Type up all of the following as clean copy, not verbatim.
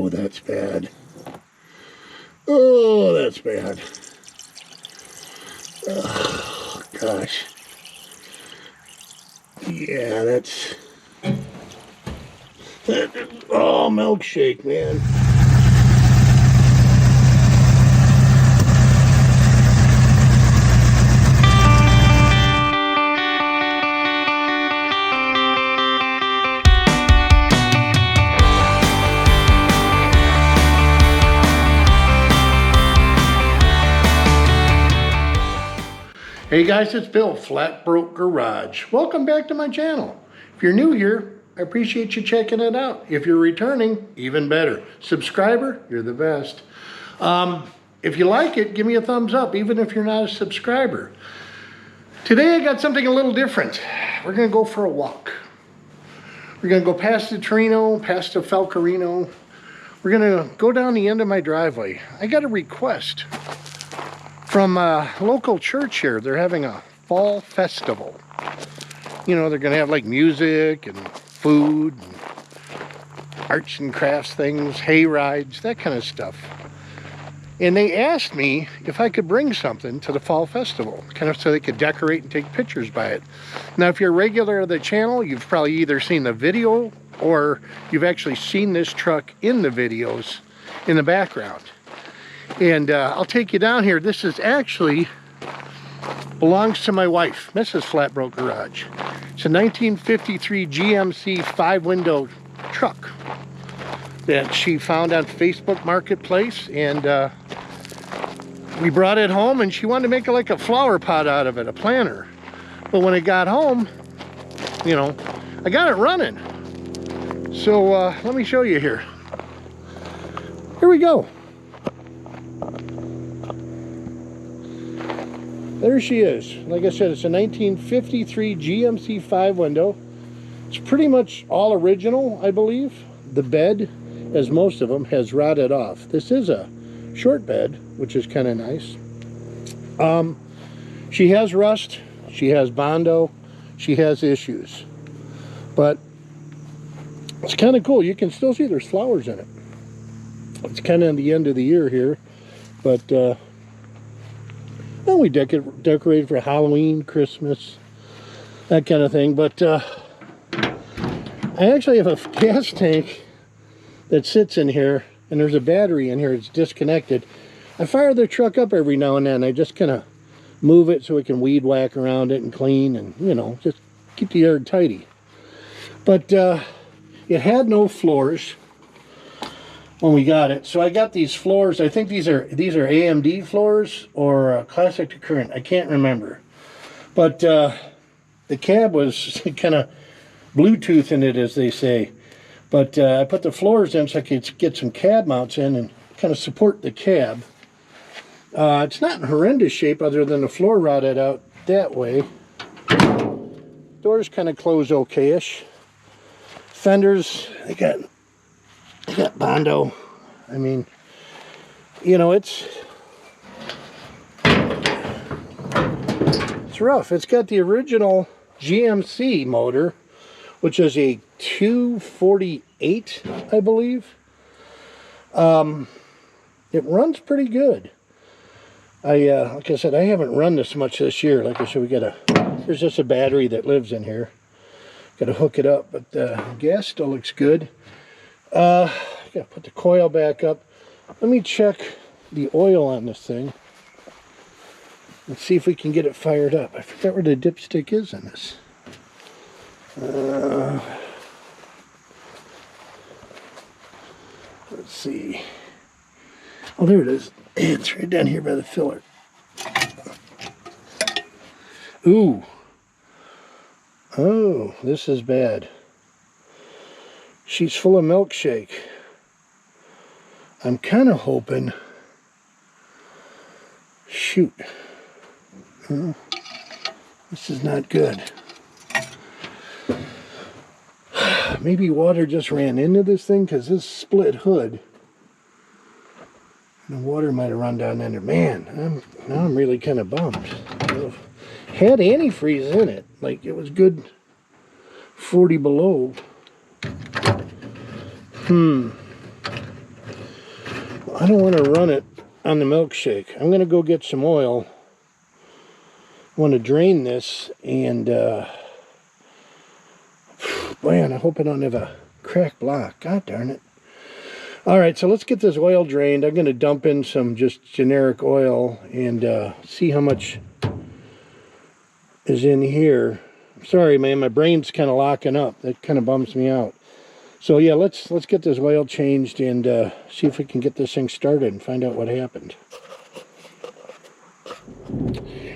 Oh, that's bad. Oh, that's bad. Oh, gosh. Yeah, that's... Oh, milkshake, man. Hey guys, it's Bill, Flat Broke Garage. Welcome back to my channel. If you're new here, I appreciate you checking it out. If you're returning, even better. Subscriber, you're the best. If you like it, give me a thumbs up, even if you're not a subscriber. Today I got something a little different. We're gonna go for a walk. We're gonna go past the Torino, past the Falcarino. We're gonna go down the end of my driveway. I got a request from a local church here. They're having a fall festival. You know, they're gonna have like music and food and arts and crafts things, hay rides, that kind of stuff. And they asked me if I could bring something to the fall festival, kind of so they could decorate and take pictures by it. Now, if you're a regular of the channel, you've probably either seen the video or you've actually seen this truck in the videos in the background. And I'll take you down here. This is actually belongs to my wife, Mrs. Flat Broke Garage. It's a 1953 GMC 5-window truck that she found on Facebook Marketplace, and we brought it home, and she wanted to make like a flower pot out of it, a planter. But when it got home, you know, I got it running. So let me show you here. Here we go. There she is. Like I said, it's a 1953 GMC 5-window. It's pretty much all original, I believe. The bed, as most of them, has rotted off. This is a short bed, which is kind of nice. She has rust, she has Bondo, she has issues. But it's kind of cool. You can still see there's flowers in it. It's kind of the end of the year here, but well, we decorate for Halloween, Christmas, that kind of thing. But I actually have a gas tank that sits in here, and there's a battery in here. It's disconnected. I fire the truck up every now and then. I just kind of move it so we can weed whack around it and clean and, you know, just keep the yard tidy. But it had no floors when we got it, so I got these floors. I think these are AMD floors or classic to current. I can't remember, but the cab was kind of Bluetooth in it, as they say. But I put the floors in so I could get some cab mounts in and kind of support the cab. It's not in horrendous shape other than the floor rotted out that way. Doors kind of close okay-ish. Fenders, they got Bondo. I mean, you know, it's rough. It's got the original GMC motor, which is a 248, I believe. It runs pretty good. Like I said, I haven't run this much this year. Like I said, there's just a battery that lives in here. Got to hook it up, but the gas still looks good. Got to put the coil back up. Let me check the oil on this thing. Let's see if we can get it fired up. I forgot where the dipstick is in this. Let's see. Oh, there it is. It's right down here by the filler. Ooh. Oh, this is bad. She's full of milkshake. I'm kind of hoping... Shoot. Oh, this is not good. Maybe water just ran into this thing, because this split hood. The water might have run down in there. Man, now I'm really kind of bummed. Had antifreeze in it. Like, it was good 40 below. I don't want to run it on the milkshake. I'm going to go get some oil. I want to drain this, and man, I hope I don't have a cracked block. God darn it. Alright, so let's get this oil drained. I'm going to dump in some just generic oil and see how much is in here. Sorry, man, my brain's kind of locking up. That kind of bums me out. So yeah, let's get this oil changed and see if we can get this thing started and find out what happened.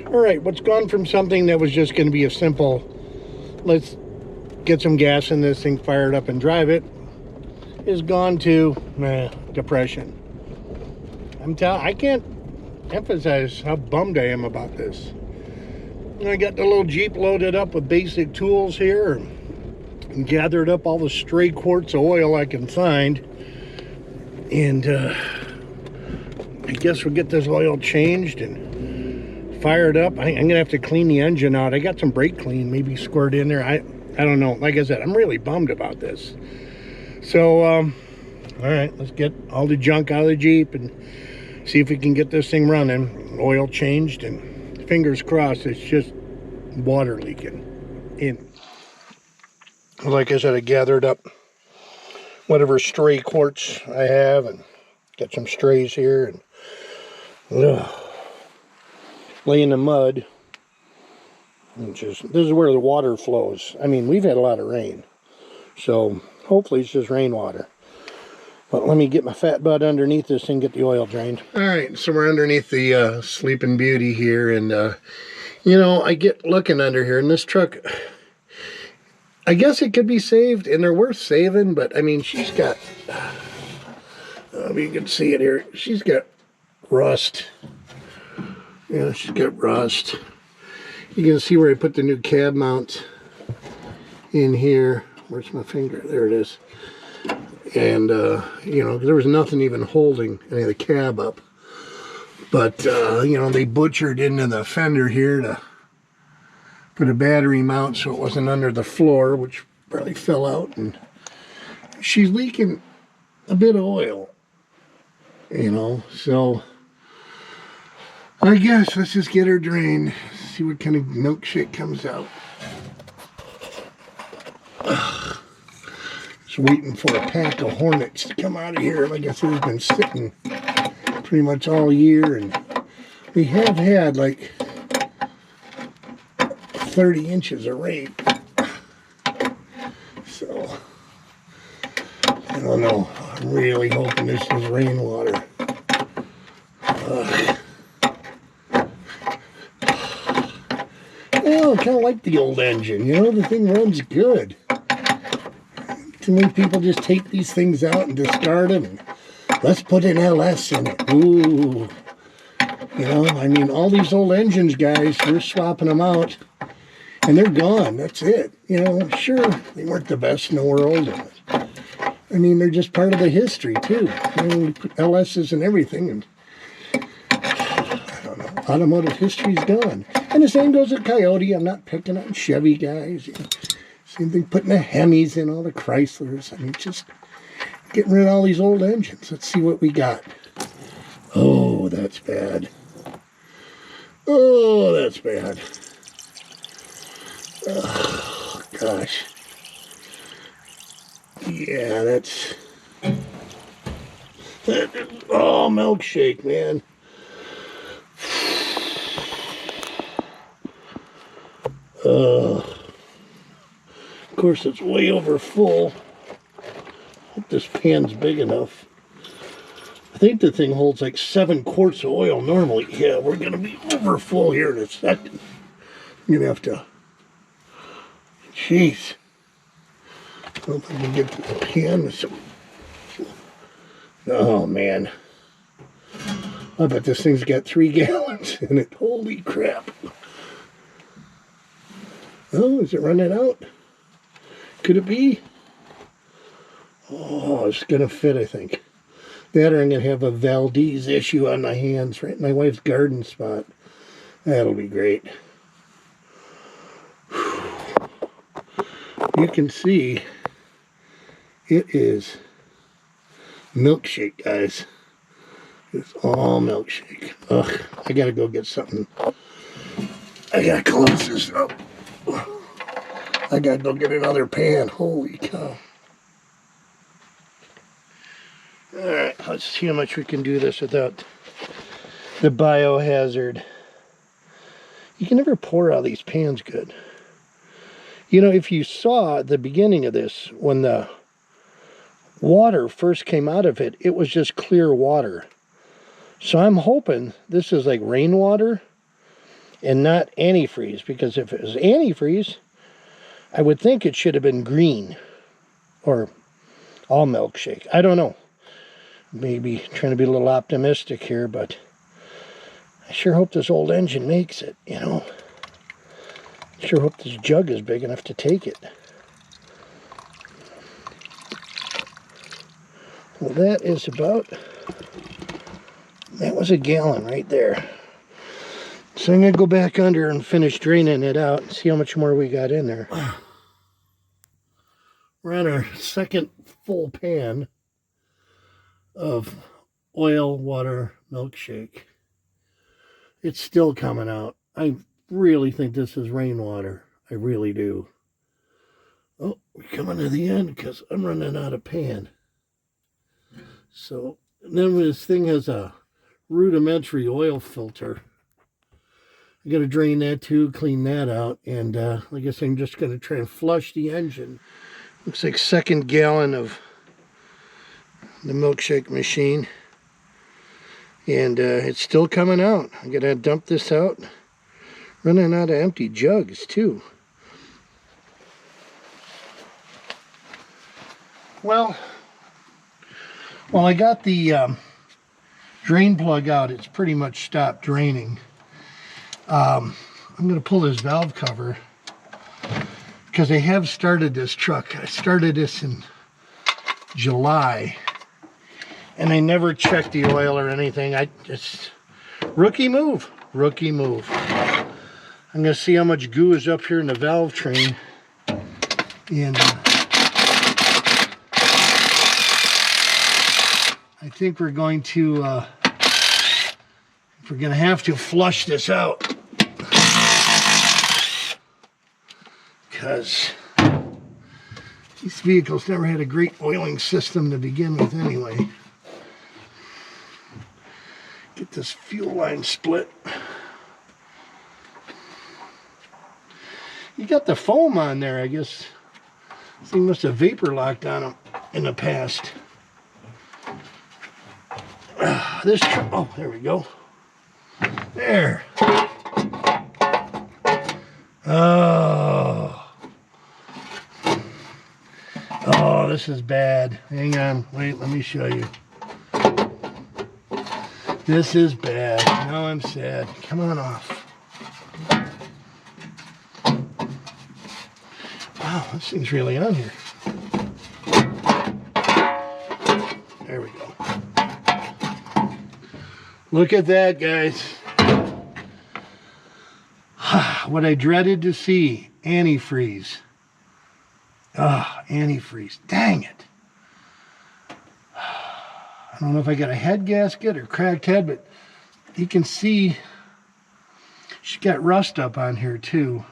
Alright, what's gone from something that was just going to be a simple, let's get some gas in this thing, fire it up and drive it, is gone to depression. I can't emphasize how bummed I am about this. And I got the little Jeep loaded up with basic tools here and gathered up all the stray quarts of oil I can find. And I guess we'll get this oil changed and fired up. I'm gonna have to clean the engine out. I got some brake clean maybe squirted in there. I don't know. Like I said, I'm really bummed about this. So, all right, let's get all the junk out of the Jeep and see if we can get this thing running. Oil changed, and fingers crossed it's just water leaking in. Like I said, I gathered up whatever stray quarts I have and got some strays here and lay in the mud. This is where the water flows. I mean, we've had a lot of rain, so hopefully it's just rainwater. But let me get my fat butt underneath this and get the oil drained. Alright, so we're underneath the Sleeping Beauty here, and you know, I get looking under here, and this truck, I guess it could be saved, and they're worth saving, but I mean, she's got, you can see it here, she's got rust. Yeah, she's got rust. You can see where I put the new cab mount in here. Where's my finger? There it is. And, you know, there was nothing even holding any of the cab up. But, you know, they butchered into the fender here to put a battery mount so it wasn't under the floor, which probably fell out. And she's leaking a bit of oil, you know. So, I guess let's just get her drained. See what kind of milkshake comes out. Just waiting for a pack of hornets to come out of here. Like I said, it's been sitting pretty much all year, and we have had like 30 inches of rain. So I don't know. I'm really hoping this is rainwater. Well, I kind of like the old engine, you know, the thing runs good. Too many people just take these things out and discard them, and let's put an LS in it. Ooh. You know, I mean, all these old engines, guys, we're swapping them out, and they're gone. That's it. You know, sure, they weren't the best in the world. I mean, they're just part of the history, too. You know, we put LSs and everything, and I don't know, automotive history's gone. And the same goes with Coyote. I'm not picking on Chevy guys. You know, same thing putting the Hemis in, all the Chryslers. I mean, just getting rid of all these old engines. Let's see what we got. Oh, that's bad. Oh, that's bad. Oh, gosh. Yeah, that's... Oh, milkshake, man. Of course, it's way over full. Hope this pan's big enough. I think the thing holds like 7 quarts of oil normally. Yeah, we're going to be over full here in a second. I'm going to have to... Jeez. I hope I can get to the pan. Oh, man. I bet this thing's got 3 gallons in it. Holy crap. Oh, is it running out? Could it be? Oh, it's going to fit, I think. That or I'm going to have a Valdez issue on my hands, right in my wife's garden spot. That'll be great. You can see it is milkshake, guys. It's all milkshake. Ugh, I gotta go get something. I gotta close this up. I gotta go get another pan. Holy cow. Alright, let's see how much we can do this without the biohazard. You can never pour out these pans good. You know, if you saw at the beginning of this, when the water first came out of it, it was just clear water. So I'm hoping this is like rainwater and not antifreeze, because if it was antifreeze, I would think it should have been green or all milkshake. I don't know. Maybe trying to be a little optimistic here, but I sure hope this old engine makes it, you know. Sure hope this jug is big enough to take it. Well, that is about, that was a gallon right there. So I'm going to go back under and finish draining it out and see how much more we got in there. We're on our second full pan of oil, water, milkshake. It's still coming out. I really think this is rainwater. I really do. Oh, we're coming to the end because I'm running out of pan. So, and then this thing has a rudimentary oil filter. I got to drain that too, clean that out, and I guess I'm just going to try and flush the engine. Looks like second gallon of the milkshake machine, and it's still coming out. I'm going to dump this out. Running out of empty jugs too. Well, I got the drain plug out. It's pretty much stopped draining. I'm going to pull this valve cover because I have started this truck. I started this in July, and I never checked the oil or anything. I just, rookie move. I'm going to see how much goo is up here in the valve train, and I think we're going to have to flush this out, because these vehicles never had a great oiling system to begin with anyway. Get this fuel line split. You got the foam on there, I guess. This thing must have vapor locked on them in the past. Oh, there we go. There. Oh, this is bad. Hang on, wait, let me show you. This is bad. Now I'm sad. Come on off. Wow, this thing's really on here. There we go. Look at that, guys. What I dreaded to see, antifreeze. Antifreeze. Dang it. I don't know if I got a head gasket or cracked head, but you can see she's got rust up on here too.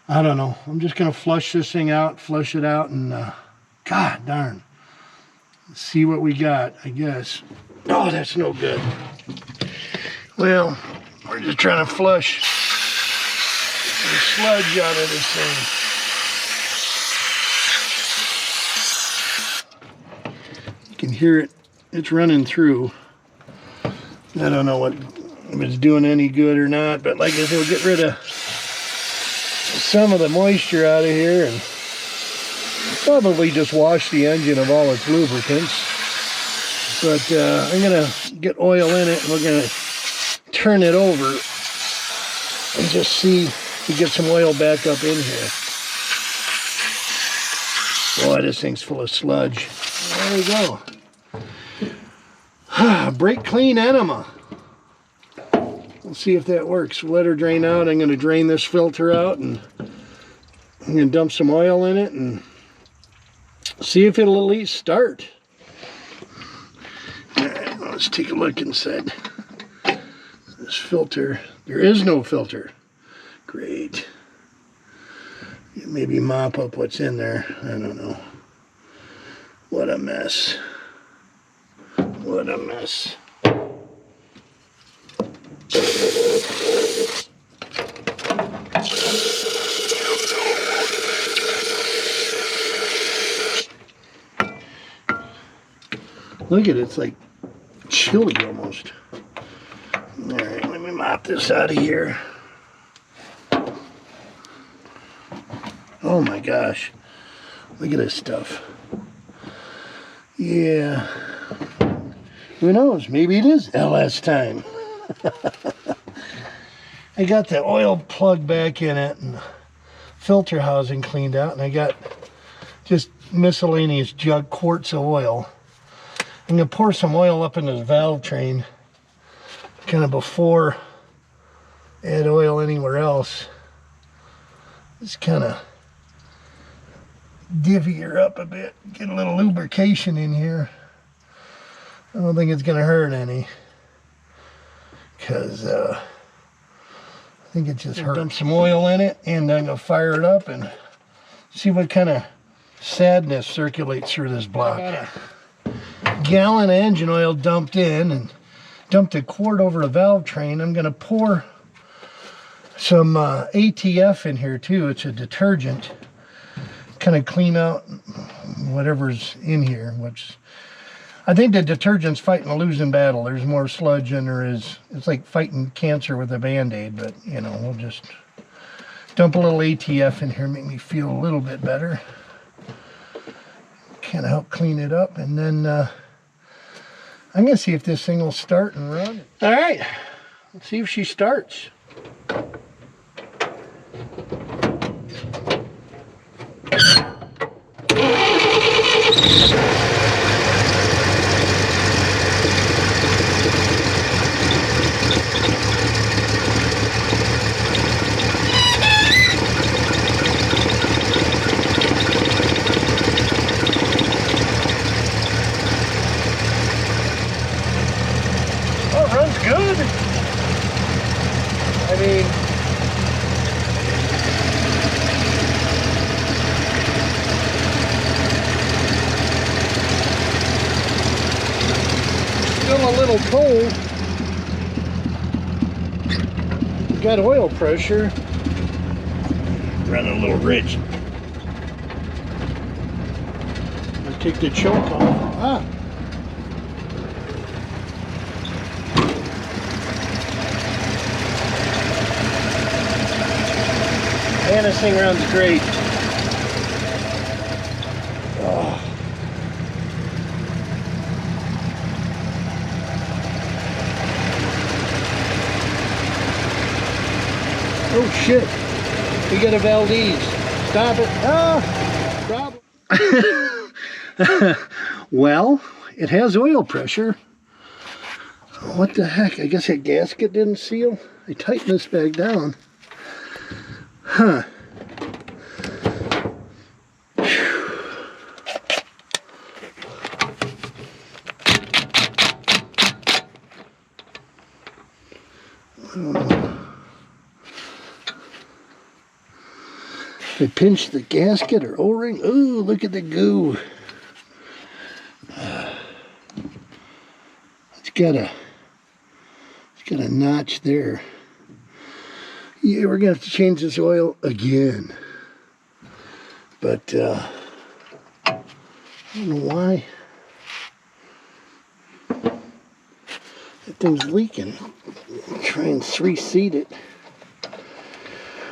I don't know. I'm just going to flush this thing out, flush it out, and God darn. Let's see what we got, I guess. Oh, that's no good. Well, we're just trying to flush the sludge out of this thing. You can hear it. It's running through. I don't know if it's doing any good or not, but like I said, we'll get rid of some of the moisture out of here and probably just wash the engine of all its lubricants. But I'm going to get oil in it, and we're going to turn it over and just see if we get some oil back up in here. Boy, this thing's full of sludge. There we go. Brake clean enema. Let's see if that works. We'll let her drain out. I'm going to drain this filter out, and I'm going to dump some oil in it and see if it'll at least start. Let's take a look inside this filter. There is no filter. Great. Maybe mop up what's in there. I don't know. What a mess. What a mess. Look at it, it's like chilly almost. Alright, let me mop this out of here. Oh my gosh. Look at this stuff. Yeah. Who knows? Maybe it is LS time. I got the oil plug back in it and the filter housing cleaned out, and I got just miscellaneous jug quarts of oil. I'm going to pour some oil up in this valve train kind of before I add oil anywhere else. Just kind of divvy her up a bit, get a little lubrication in here. I don't think it's going to hurt any, because I think it just hurts. Dump some oil in it, and I'm going to fire it up and see what kind of sadness circulates through this block. Gallon of engine oil dumped in, and dumped a quart over the valve train. I'm going to pour some ATF in here too. It's a detergent. Kind of clean out whatever's in here, which I think the detergent's fighting a losing battle. There's more sludge than there is. It's like fighting cancer with a Band-Aid, but you know, we'll just dump a little ATF in here, make me feel a little bit better. Kind of help clean it up, and then I'm going to see if this thing will start and run. All right, let's see if she starts. Good. I mean, still a little cold. Got oil pressure. Running a little rich. Let's take the choke off. Man, this thing runs great. Oh. Oh shit. We got a Valdez. Stop it. Problem. Well, it has oil pressure. What the heck? I guess that gasket didn't seal. I tightened this back down. Huh. If I pinch the gasket or O-ring, ooh, look at the goo. It's got a notch there. Yeah, we're gonna have to change this oil again. But I don't know why. That thing's leaking. Try and 3-seat it.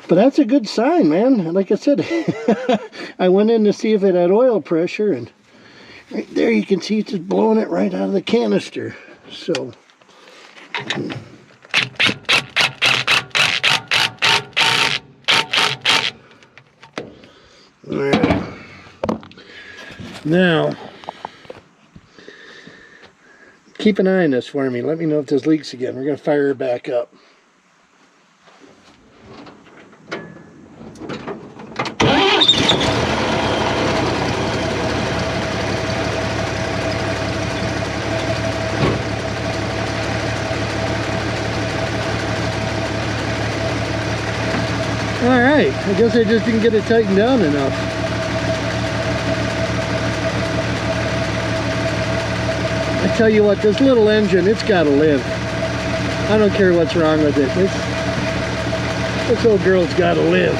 But that's a good sign, man. Like I said, I went in to see if it had oil pressure, and right there you can see it's just blowing it right out of the canister. So, all right. Now, keep an eye on this for me. Let me know if this leaks again. We're going to fire it back up. right, I guess I just didn't get it tightened down enough. I tell you what, this little engine, it's got to live. I don't care what's wrong with it. This old girl's got to live.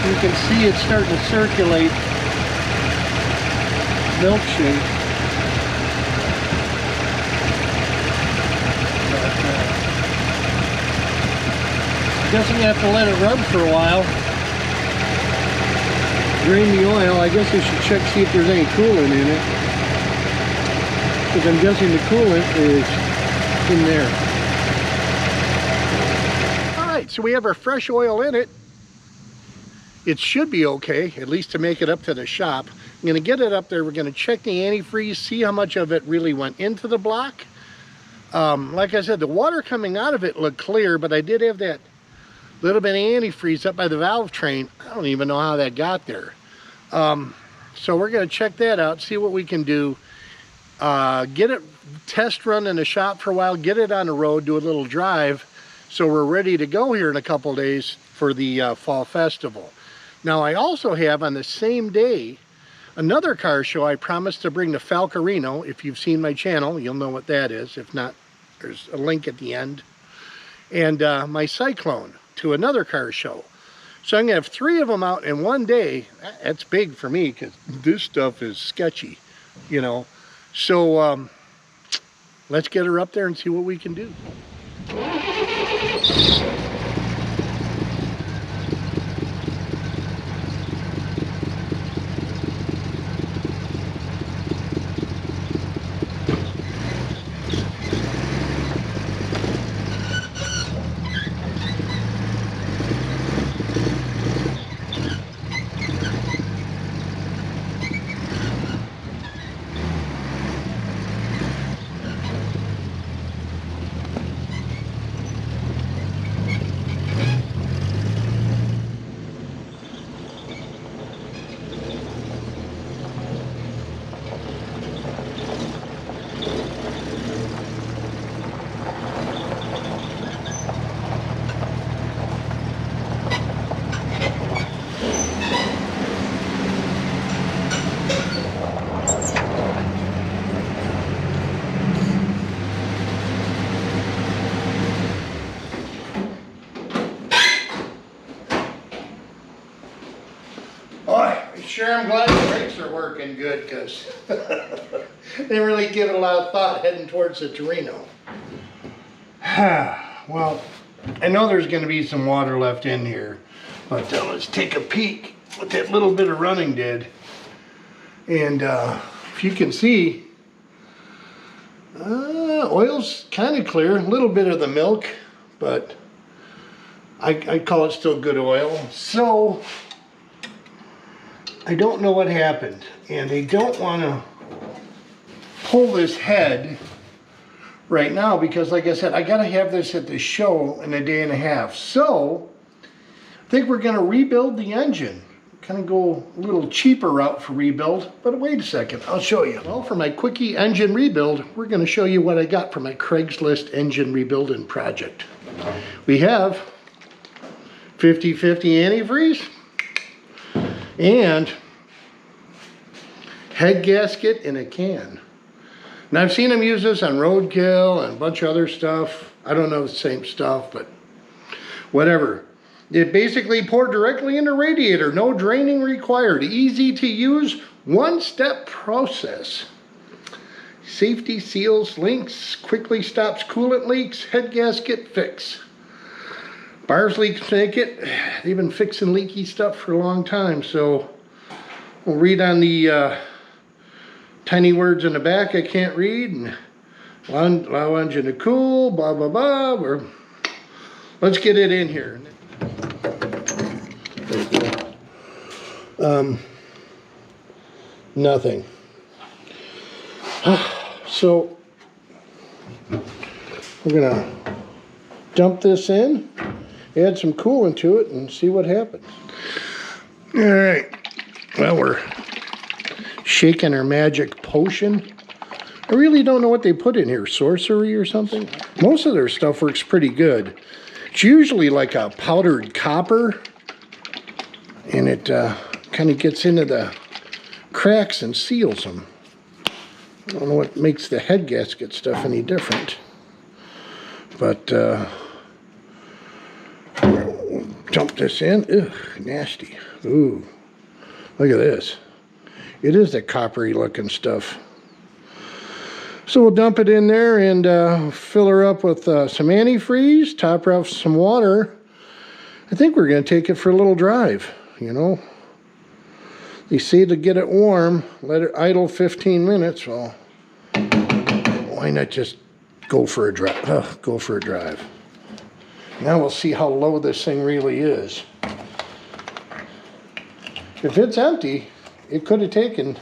You can see it's starting to circulate milkshake. I guess I'm going to have to let it rub for a while. Drain the oil. I guess I should check, see if there's any coolant in it. Because I'm guessing the coolant is in there. Alright, so we have our fresh oil in it. It should be okay, at least to make it up to the shop. I'm going to get it up there. We're going to check the antifreeze, see how much of it really went into the block. Like I said, the water coming out of it looked clear, but I did have that little bit of antifreeze up by the valve train. I don't even know how that got there. So we're going to check that out, see what we can do. Get it test run in the shop for a while, get it on the road, do a little drive, so we're ready to go here in a couple days for the fall festival. Now I also have on the same day another car show. I promised to bring the Falcarino. If you've seen my channel, you'll know what that is. If not, there's a link at the end. And my Cyclone to another car show. So I'm going to have 3 of them out in one day. That's big for me because this stuff is sketchy, you know. So let's get her up there and see what we can do. Sure, I'm glad the brakes are working good because they didn't really give it a lot of thought heading towards the Torino. Well, I know there's going to be some water left in here, but let's take a peek what that little bit of running did. And if you can see, oil's kind of clear, a little bit of the milk, but I call it still good oil. So I don't know what happened, and they don't want to pull this head right now because, like I said, I got to have this at the show in a day and a half. So I think we're going to rebuild the engine, kind of go a little cheaper route for rebuild. But wait a second, I'll show you. Well, for my quickie engine rebuild, we're going to show you what I got for my Craigslist engine rebuilding project. We have 50/50 antifreeze and head gasket in a can. Now I've seen them use this on roadkill and a bunch of other stuff. I don't know the same stuff, but whatever. It basically poured directly in the radiator, no draining required. Easy to use, one-step process. Safety seals, links, quickly stops coolant leaks, head gasket fix. Bars leaks make it. They've been fixing leaky stuff for a long time, so we'll read on the tiny words in the back I can't read, and allow engine to cool, blah, blah, blah. Let's get it in here. Nothing. So we're gonna dump this in, add some coolant to it, and see what happens. All right, well, we're shaking our magic potion. I really don't know what they put in here, sorcery or something. Most of their stuff works pretty good. It's usually like a powdered copper, and it kind of gets into the cracks and seals them. I don't know what makes the head gasket stuff any different, but dump this in. Ugh, nasty. Ooh, look at this. It is the coppery looking stuff. So we'll dump it in there and fill her up with some antifreeze, top her off with some water. I think we're going to take it for a little drive, you know. They say to get it warm, let it idle 15 minutes. Well, why not just go for a drive? Go for a drive. Now we'll see how low this thing really is. If it's empty, it could have taken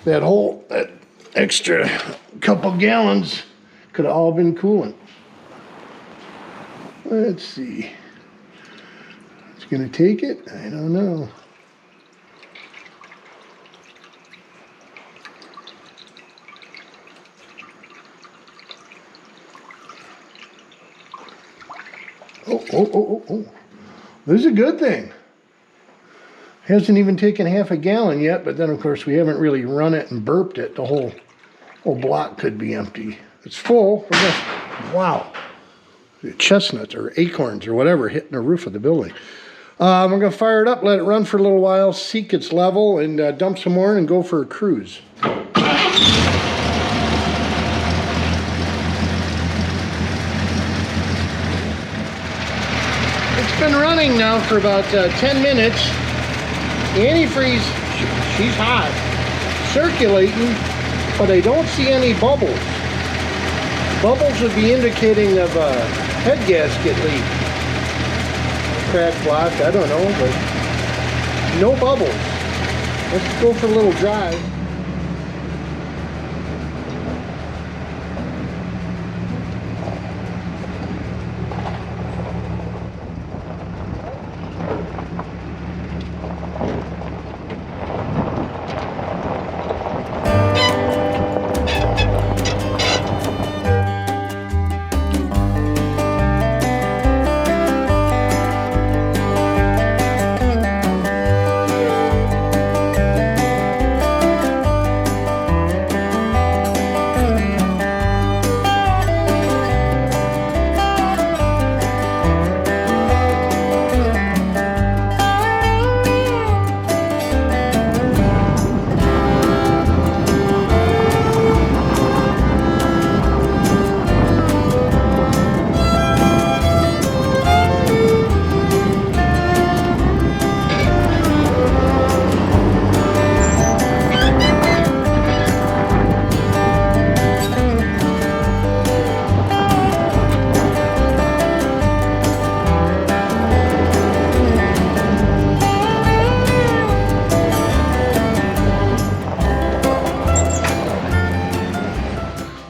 that extra couple gallons, could have all been coolant. Let's see. It's gonna take it? I don't know. Oh. This is a good thing. Hasn't even taken half a gallon yet, but then of course we haven't really run it and burped it. The whole block could be empty. It's full. Wow. Chestnuts or acorns or whatever hitting the roof of the building. We're going to fire it up, let it run for a little while, seek its level, and dump some more and go for a cruise. It's been running now for about 10 minutes. The antifreeze, she's hot, circulating, but I don't see any bubbles. Bubbles would be indicating of a head gasket leak. Crack block, I don't know, but no bubbles. Let's go for a little drive.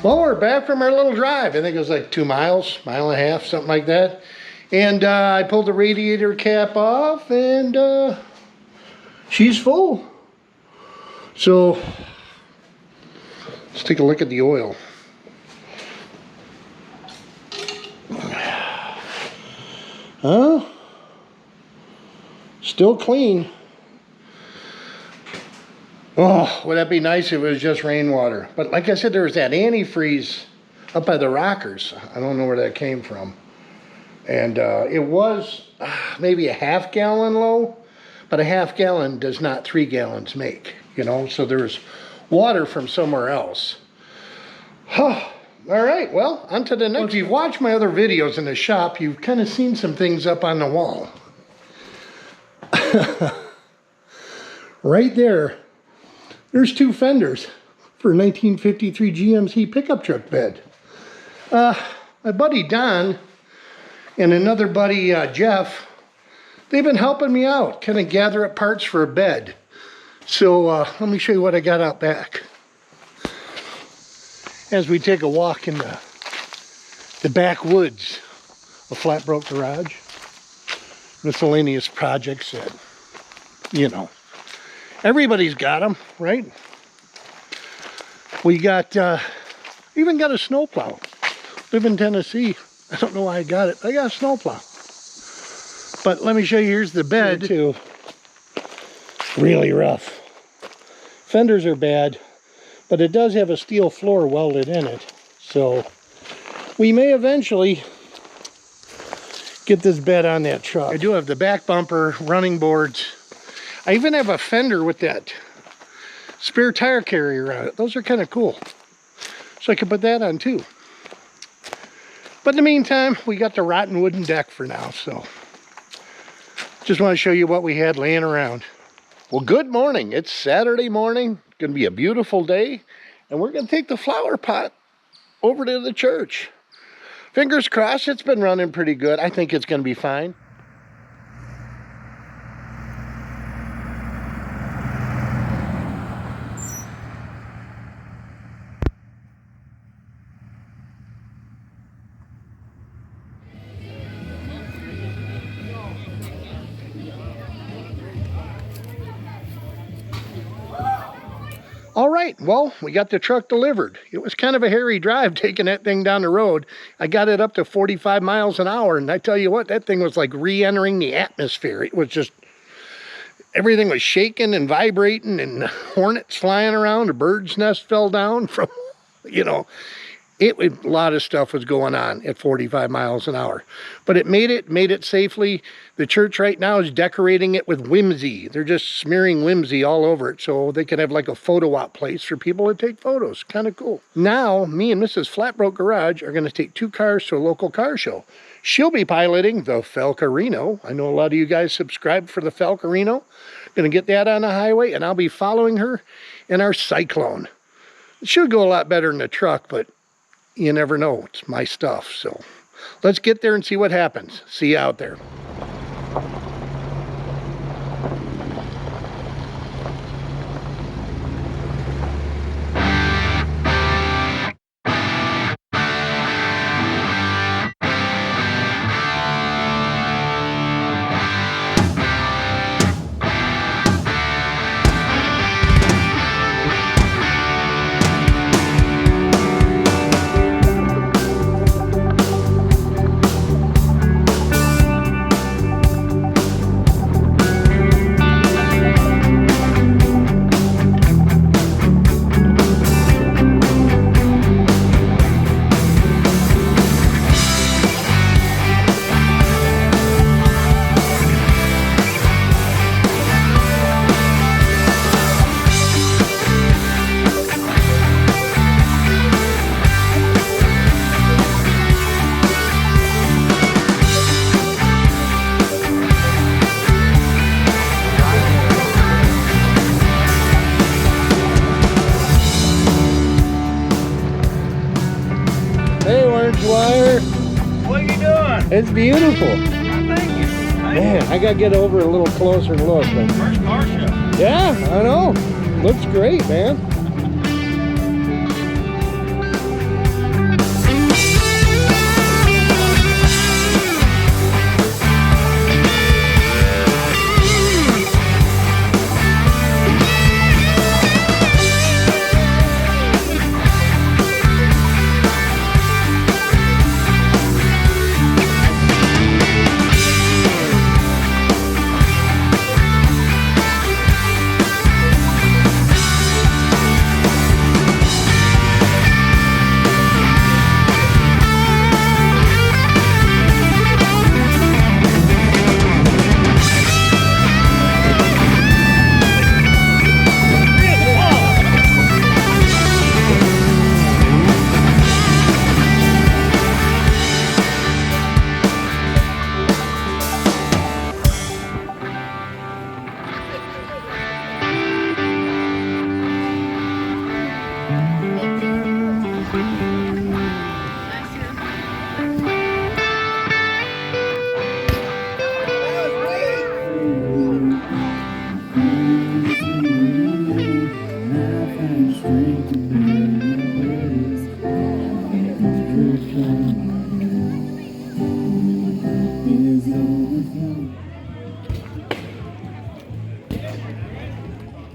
Well, we're back from our little drive. I think it was like 2 miles, mile and a half, something like that. And I pulled the radiator cap off and she's full. So let's take a look at the oil. Still clean. Oh, would that be nice if it was just rainwater. But like I said, there was that antifreeze up by the rockers. I don't know where that came from. And it was maybe a half gallon low, but a half gallon does not 3 gallons make, you know, so there's water from somewhere else. All right, well, on to the next. Well, if you've watched my other videos in the shop, you've kind of seen some things up on the wall. Right there, there's 2 fenders for a 1953 GMC pickup truck bed. My buddy Don and another buddy, Jeff, they've been helping me out, kind of gather up parts for a bed. So let me show you what I got out back. As we take a walk in the backwoods of Flatbroke Garage, miscellaneous projects that, you know, everybody's got them, right? We got, even got a snowplow. Live in Tennessee. I don't know why I got it. I got a snowplow. But let me show you, here's the bed too. Really rough. Fenders are bad, but it does have a steel floor welded in it. So we may eventually get this bed on that truck. I do have the back bumper, running boards. I even have a fender with that spare tire carrier on it. Those are kind of cool. So I can put that on too. But in the meantime, we got the rotten wooden deck for now, so just want to show you what we had laying around. Well, good morning. It's Saturday morning. It's going to be a beautiful day, and we're going to take the flower pot over to the church. Fingers crossed, it's been running pretty good. I think it's going to be fine. All right, well, we got the truck delivered. It was kind of a hairy drive taking that thing down the road. I got it up to 45 miles an hour, and I tell you what, that thing was like re-entering the atmosphere. It was just, everything was shaking and vibrating, and hornets flying around, a bird's nest fell down from, you know, a lot of stuff was going on at 45 miles an hour. But it made it safely. The church right now is decorating it with whimsy. They're just smearing whimsy all over it so they can have like a photo op place for people to take photos. Kind of cool. Now, me and Mrs. Flatbroke Garage are going to take 2 cars to a local car show. She'll be piloting the Falcarino. I know a lot of you guys subscribe for the Falcarino. Going to get that on the highway, and I'll be following her in our Cyclone. It should go a lot better than the truck, but you never know. It's my stuff. So let's get there and see what happens. See you out there. Wire. What are you doing? It's beautiful. Thank you. Man, I gotta get over a little closer and look. But First car show. yeah, I know. Looks great, man.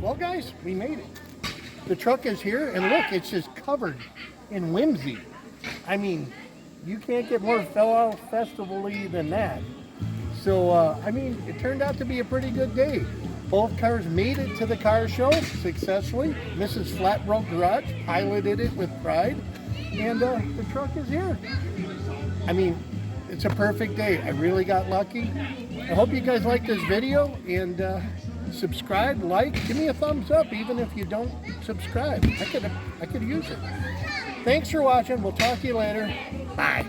Well, guys, we made it. The truck is here, and look, it's just covered in whimsy. I mean, you can't get more fellow festival-y than that. So, I mean, it turned out to be a pretty good day. Both cars made it to the car show successfully. Mrs. Flatbroke Garage piloted it with pride, and the truck is here. I mean, it's a perfect day. I really got lucky. I hope you guys like this video, and subscribe, like, give me a thumbs up, even if you don't subscribe. I could use it. Thanks for watching. We'll talk to you later. Bye.